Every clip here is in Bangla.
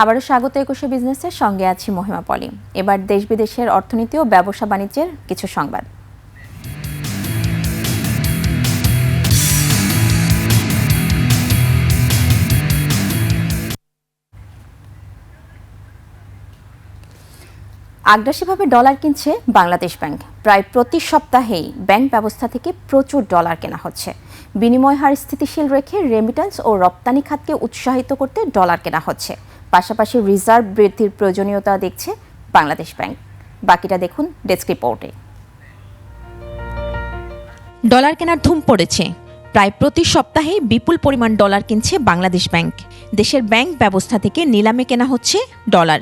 আবারও স্বাগত একুশে বিজনেসের সঙ্গে আছি মহিমা পলি। এবার দেশ বিদেশের অর্থনীতি ও ব্যবসা বাণিজ্যের কিছু সংবাদ। আগ্রাসীভাবে ডলার কিনছে বাংলাদেশ ব্যাংক। প্রায় প্রতি সপ্তাহেই ব্যাংক ব্যবস্থা থেকে প্রচুর ডলার কেনা হচ্ছে। বিনিময় হার স্থিতিশীল রেখে রেমিটেন্স ও রপ্তানি খাতকে উৎসাহিত করতে ডলার কেনা হচ্ছে। পাশাপাশি রিজার্ভ বৃদ্ধির প্রয়োজনীয়তা দেখছে বাংলাদেশ ব্যাংক। বাকিটা দেখুন ডেস্ক রিপোর্টে। ডলার কেনার ধুম পড়েছে। প্রায় প্রতি সপ্তাহে বিপুল পরিমাণ ডলার কিনছে বাংলাদেশ ব্যাংক। দেশের ব্যাংক ব্যবস্থা থেকে নিলামে কেনা হচ্ছে ডলার।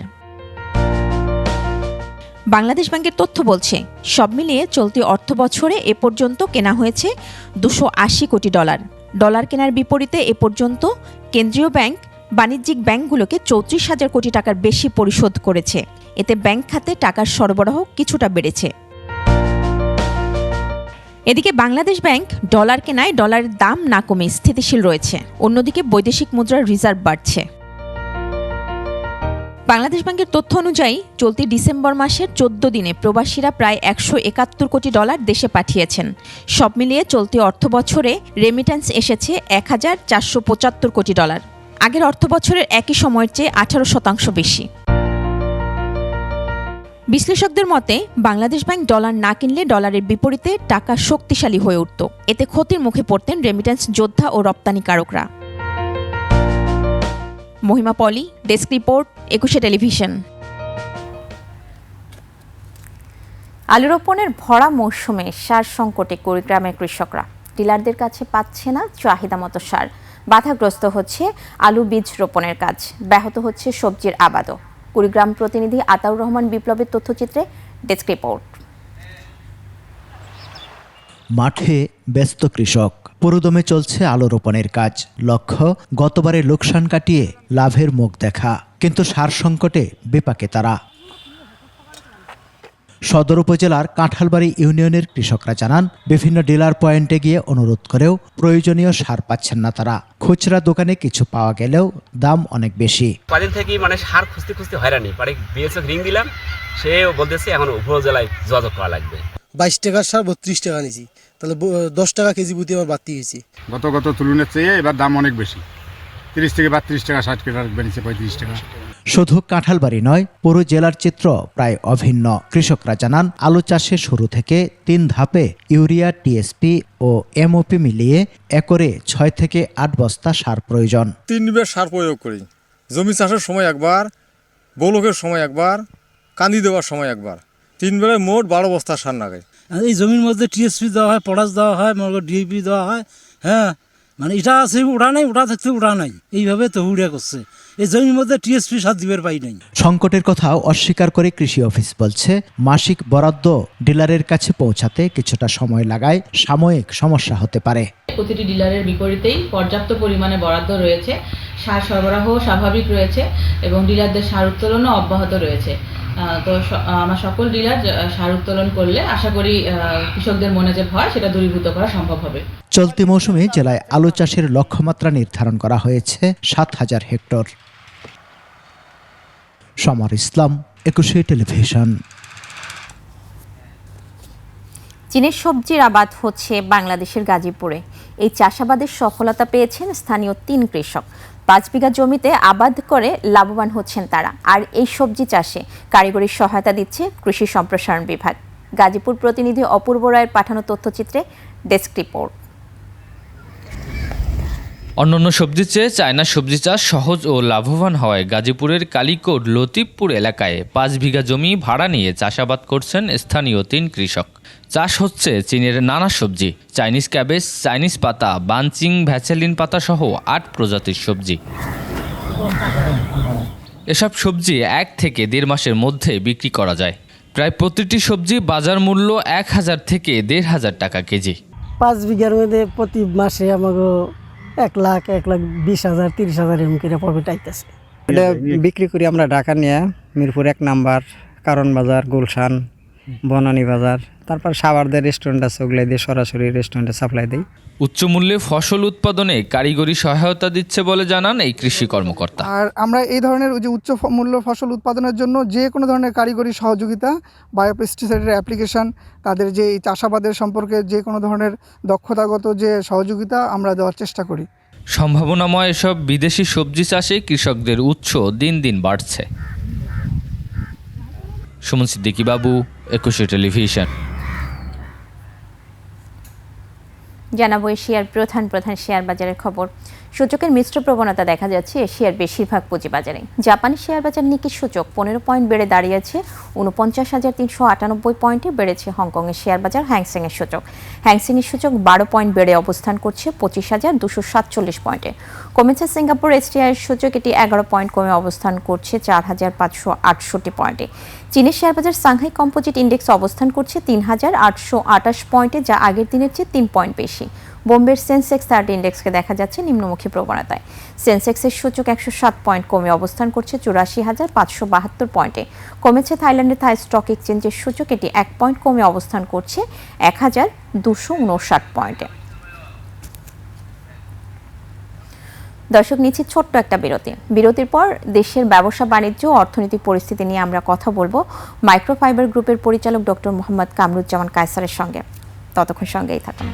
বাংলাদেশ ব্যাংকের তথ্য বলছে, সব মিলিয়ে চলতি অর্থবছরে এ পর্যন্ত কেনা হয়েছে 280 কোটি ডলার। ডলার কেনার বিপরীতে এ পর্যন্ত কেন্দ্রীয় ব্যাংক বাণিজ্যিক ব্যাংকগুলোকে 34,000 কোটি টাকার বেশি পরিশোধ করেছে। এতে ব্যাংক খাতে টাকার সরবরাহ কিছুটা বেড়েছে। এদিকে বাংলাদেশ ব্যাংক ডলার কেনায় ডলারের দাম না কমে স্থিতিশীল রয়েছে। অন্যদিকে বৈদেশিক মুদ্রার রিজার্ভ বাড়ছে। বাংলাদেশ ব্যাংকের তথ্য অনুযায়ী চলতি ডিসেম্বর মাসের 14 দিনে প্রবাসীরা প্রায় 171 কোটি ডলার দেশে পাঠিয়েছেন। সব মিলিয়ে চলতি অর্থবছরে রেমিটেন্স এসেছে 1475 কোটি ডলার। আগের অর্থবছরের একই সময়ের চেয়ে 18% বেশি। বিশ্লেষকদের মতে, বাংলাদেশ ব্যাংক ডলার না কিনলে ডলারের বিপরীতে টাকা শক্তিশালী হয়ে উঠত। এতে ক্ষতির মুখে পড়তেন রেমিটেন্স যোদ্ধা ও রপ্তানিকারকরা। মহিমা পলি, ডেস্ক রিপোর্ট, একুশে টেলিভিশন। আলু রোপণের ভরা মৌসুমে সার সংকটে কুড়িগ্রামের কৃষকরা ডিলারদের কাছে পাচ্ছে না চাহিদা মতো সার। বাধাগ্রস্ত হচ্ছে আলু বীজ রোপণের কাজ, ব্যাহত হচ্ছে সবজির আবাদও। কুড়িগ্রাম প্রতিনিধি আতাউর রহমান বিপ্লবের তথ্যচিত্রে ডেস্ক রিপোর্ট। মাঠে ব্যস্ত কৃষক, পুরোদমে চলছে আলু রোপণের কাজ। লক্ষ্য গতবারের লোকসান কাটিয়ে লাভের মুখ দেখা, কিন্তু সার সংকটে বিপাকে তারা। সদর উপজেলার কাঁঠালবাড়ি ইউনিয়নের কৃষকরা জানান, বিভিন্ন ডিলার পয়েন্টে গিয়ে অনুরোধ করেও প্রয়োজনীয় সার পাচ্ছেন না তারা। খুচরা দোকানে কিছু পাওয়া গেলেও দাম অনেক বেশি। কদিন থেকে সার খুঁজতে খুঁজতে হয়রানি, পরে বিএসএফ রিং দিলাম, সেও বলতেছে এখন উপজেলায় যোগাযোগ করা লাগবে। 22 টাকার সার 32 টাকা নিয়েছি, তাহলে 10 টাকা কেজি প্রতি আমার বাড়তি গেছি। গত তুলনার চেয়ে এবার দাম অনেক বেশি, 30 থেকে 32 টাকা, 60 টাকা বেড়েছে 35 টাকা। শুধু কাঁঠালবাড়ি নয়, পুরো জেলার চিত্র প্রায় অভিন্ন। কৃষকরা জানান, আলু চাষে শুরু থেকে 3 ধাপে ইউরিয়া, টিএসপি ও এমওপি মিলিয়ে একরে 6 থেকে 8 বস্তা সার প্রয়োজন। 3 বার সার প্রয়োগ করি। জমি চাষের সময় একবার, বলকের সময় একবার, কান্দি দেওয়ার সময় একবার, 3 বারে মোট 12 বস্তা সার লাগে। এই জমির মধ্যে টিএসপি দেওয়া হয়, পটাশ দেওয়া হয়, ডিএপি দেওয়া হয়। হ্যাঁ, এটা আছে ওটা নাই, ওটা থাকতে ওটা নাই, এইভাবে তো হুড়িয়া করছে। এই জমির মধ্যে টিএসপি সার দিবের পাই নাই। সংকটের কথাও অস্বীকার করে কৃষি অফিস বলছে, মাসিক বরাদ্দ ডিলারের কাছে পৌঁছাতে কিছুটা সময় লাগায় সাময়িক সমস্যা হতে পারে। প্রতিটি ডিলারের বিপরীতেই পর্যাপ্ত পরিমাণে বরাদ্দ রয়েছে, সার সরবরাহ স্বাভাবিক রয়েছে এবং ডিলারদের সার উত্তোলনও অব্যাহত রয়েছে। তো আমার সকল ডিলার সার উত্তোলন করলে আশা করি কৃষকদের মনে যে ভয়, সেটা দূরীভূত করা সম্ভব হবে। চলতি মৌসুমে জেলায় আলু চাষের লক্ষ্যমাত্রা নির্ধারণ করা হয়েছে 7,000 হেক্টর। সমর ইসলাম, একুশে টেলিভিশন। চীনের সবজির আবাদ হচ্ছে বাংলাদেশের গাজীপুরে। এই চাষাবাদের সফলতা পেয়েছেন স্থানীয় 3 কৃষক। 5 বিঘা জমিতে আবাদ করে লাভবান হচ্ছেন তারা। আর এই সবজি চাষে কারিগরি সহায়তা দিচ্ছে কৃষি সম্প্রসারণ বিভাগ। গাজীপুর প্রতিনিধি অপূর্ব রায়ের পাঠানো তথ্যচিত্রে ডেস্ক রিপোর্ট। অন্যান্য সবজির চেয়ে চায়না সবজি চাষ সহজ ও লাভবান হওয়ায় গাজীপুরের কালিকোট লতিফপুর এলাকায় 5 বিঘা জমি ভাড়া নিয়ে চাষাবাদ করছেন স্থানীয় 3 কৃষক। চাষ হচ্ছে চীনের নানা সবজি, চাইনিজ ক্যাবেজ, চাইনিজ পাতা, বানচিং, ভ্যাসেলিন পাতা সহ 8 প্রজাতির সবজি। এসব সবজি 1 থেকে 1.5 মাসের মধ্যে বিক্রি করা যায়। প্রায় প্রতিটি সবজি বাজার মূল্য 1000 থেকে 1500 টাকা কেজি। 5 বিঘার মধ্যে প্রতি মাসে আমাকে 1 লাখ 20,000 30,000 এরকম করে প্রফিট আইতেছে। এটা বিক্রি করি আমরা ঢাকা নিয়ে মিরপুর 1 নাম্বার, কারণ বাজার, গুলশান, বনানী বাজার, তারপর সাভারদের রেস্টুরেন্ট আছে, ওগুলো দিয়ে সরাসরি রেস্টুরেন্টে সাপ্লাই দেই। উচ্চমূল্যে ফসল উৎপাদনে কারিগরি সহায়তা দিচ্ছে বলে জানান এই কৃষি কর্মকর্তা। আর আমরা এই ধরনের যে উচ্চ মূল্য ফসল উৎপাদনের জন্য যে কোনো ধরনের কারিগরি সহযোগিতা, বায়োপেস্টিসাইডের অ্যাপ্লিকেশন, তাদের যে এই চাষাবাদের সম্পর্কে যে কোনো ধরনের দক্ষতাগত যে সহযোগিতা আমরা দেওয়ার চেষ্টা করি। সম্ভাবনাময় এসব বিদেশি সবজি চাষে কৃষকদের উৎস দিন দিন বাড়ছে। সুমন সিদ্দিকী বাবু, 21 টেলিভিশন। জানাবো এশিয়ার প্রধান শেয়ার বাজারের খবর। সূচকের মিশ্র প্রবণতা দেখা যাচ্ছে এশিয়ার বেশিরভাগ পুঁজিবাজারে। জাপানি শেয়ার বাজার নিকি সূচক 15 পয়েন্ট বেড়ে দাঁড়িয়েছে ৪৯,৩৯৮ পয়েন্টে। বেড়েছে হংকংয়ের শেয়ার বাজার হ্যাংসেংয়ের সূচক। হ্যাংসেংয়ের সূচক 12 পয়েন্ট বেড়ে অবস্থান করছে ২৫,২৪৭ পয়েন্টে। কমেছে সিঙ্গাপুর এসটিআই এর সূচক, এটি 11 পয়েন্ট কমে অবস্থান করছে ৪,৫৬৮ পয়েন্টে। চীনের শেয়ার বাজার সাংহাই কম্পোজিট ইন্ডেক্স অবস্থান করছে ৩,৮২৮ পয়েন্টে, যা আগের দিনের চেয়ে 3 পয়েন্ট বেশি। বোম্বের সেন্সেক্স 30 ইন্ডেক্সকে দেখা যাচ্ছে নিম্নমুখী প্রবণতায়। সেন্সেক্সের সূচক ১০৭ পয়েন্ট কমে অবস্থান করছে ৮৪,৫৭২ পয়েন্টে। কমেছে থাইল্যান্ডের থাই স্টক এক্সচেঞ্জের সূচক, এটি 1 পয়েন্ট কমে অবস্থান করছে ১,২৫৯ পয়েন্টে। দর্শক, নিচ্ছি ছোট্ট একটা বিরতির পর দেশের ব্যবসা বাণিজ্য ও অর্থনৈতিক পরিস্থিতি নিয়ে আমরা কথা বলবো মাইক্রোফাইবার গ্রুপের পরিচালক ডক্টর মোহাম্মদ কামরুজ্জামান কায়সারের সঙ্গে। ততক্ষণ সঙ্গেই থাকুন।